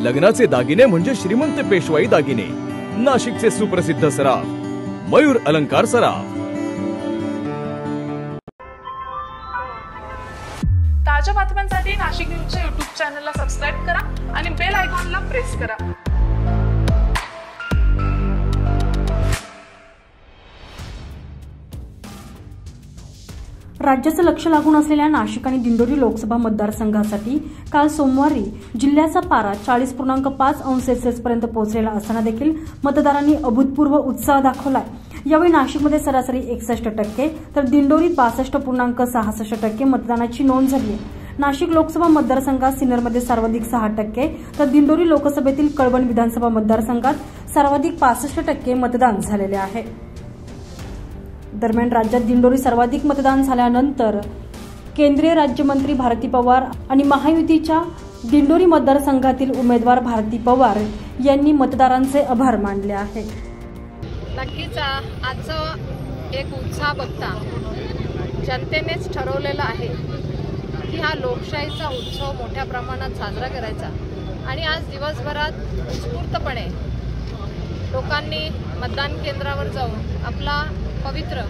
लग्नाचे दागिने म्हणजे श्रीमंत पेशवाई दागिने, नाशिकचे सुप्रसिद्ध सराफ मयूर अलंकार सराफ। ताज्या बातम्यांसाठी नाशिक न्यूजच्या YouTube चॅनलला सबस्क्राइब करा आणि बेल आयकॉनला प्रेस करा। राज्याचं लक्ष लागून असलेल्या नाशिक आणि दिंडोरी लोकसभा मतदारसंघासाठी काल सोमवारी जिल्ह्याचा पारा 40.5 अंश सेल्सिअस पर्यंत पोहोचलेला असताना देखील मतदारांनी अभूतपूर्व उत्साह दाखवलाय। यावेळी नाशिकमध्ये सरासरी 61% तर दिंडोरीत 62.66% मतदानाची नोंद झाली आहे। नाशिक लोकसभा मतदारसंघात सिन्नरमध्ये सर्वाधिक 6% तर दिंडोरी लोकसभेतील कळवण विधानसभा मतदारसंघात सर्वाधिक 65% मतदान झालेले आहे। दरम्यान राज्यात दिंडोरी सर्वाधिक मतदान झाल्यानंतर केंद्रीय राज्यमंत्री भारती पवार आणि महायुतीच्या दिंडोरी मतदारसंघातील उमेदवार भारती पवार यांनी मतदारांचे आभार मानले आहे। नक्कीच आजचा एक उत्साह बघता जनतेनेच ठरवलेला आहे की हा लोकशाहीचा उत्सव मोठ्या प्रमाणात साजरा करायचा आणि आज दिवसभरात उत्स्फूर्तपणे लोकांनी मतदान केंद्रावर जाऊन आपला पवित्र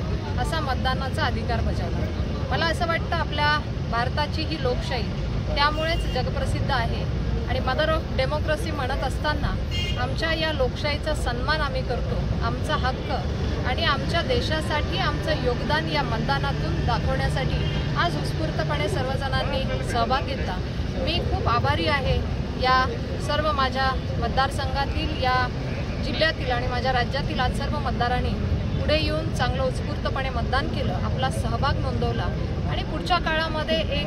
असा मतदानाचा अधिकार बजावला। मला असं वाटतं आपल्या भारताची ही लोकशाही त्यामुळेच जगप्रसिद्ध आहे आणि मदर ऑफ डेमोक्रेसी म्हणत असताना आमच्या या लोकशाहीचा सन्मान आम्ही करतो। आमचा हक्क आणि आमच्या देशासाठी आमचं योगदान या मतदानातून दाखवण्यासाठी आज उत्स्फूर्तपणे सर्वजणांनी सहभाग घेतला। मी खूप आभारी आहे या सर्व माझ्या मतदारसंघातील, या जिल्ह्यातील आणि माझ्या राज्यातील आज सर्व मतदारांनी पुढे येऊन चांगलं उत्स्फूर्तपणे मतदान केलं, आपला सहभाग नोंदवला आणि पुढच्या काळामध्ये एक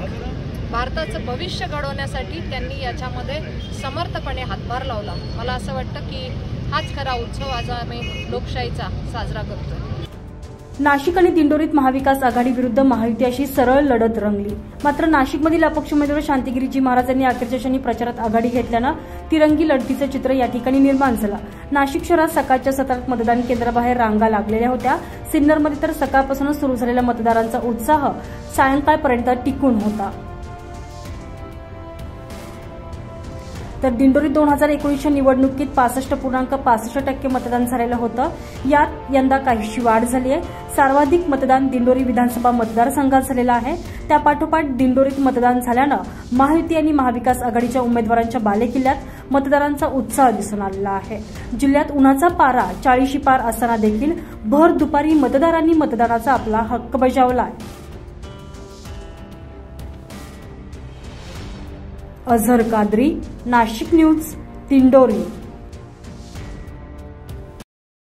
भारताचं भविष्य घडवण्यासाठी त्यांनी याच्यामध्ये समर्थपणे हातभार लावला। मला असं वाटतं की हाच खरा उत्सव आज आम्ही लोकशाहीचा साजरा करतोय। नाशिक आणि दिंडोरीत महाविकास आघाडी विरुद्ध महायुती अशी सरळ लढत रंगली। मात्र नाशिकमधील अपक्ष उमेदवार शांतिगिरीजी महाराज यांनी अखेरच्या क्षणी प्रचारात आघाडी घेतल्यानं तिरंगी लढतीचं चित्र या ठिकाणी निर्माण झालं। नाशिक शहरात सकाळच्या सत्रात मतदान केंद्राबाहेर रांगा लागलेल्या होत्या। सिन्नरमध्ये तर सकाळपासूनच सुरू झालेल्या मतदारांचा उत्साह सायंकाळपर्यंत टिकून होता। तर दिंडोरीत 2019च्या निवडणुकीत 65.65% मतदान झालेलं होतं। यात यंदा काहीशी वाढ झाली आहे। सर्वाधिक मतदान दिंडोरी विधानसभा मतदारसंघात झालेलं आहे। त्यापाठोपाठ दिंडोरीत मतदान झाल्यानं महायुती आणि महाविकास आघाडीच्या उमेदवारांच्या बालेकिल्ल्यात मतदारांचा उत्साह दिसून आलेला आहे। जिल्ह्यात उन्हाचा पारा 40 पार असताना देखील भर दुपारी मतदारांनी मतदानाचा आपला हक्क बजावला। अझर कादरी, नाशिक न्यूज, दिंडोरी।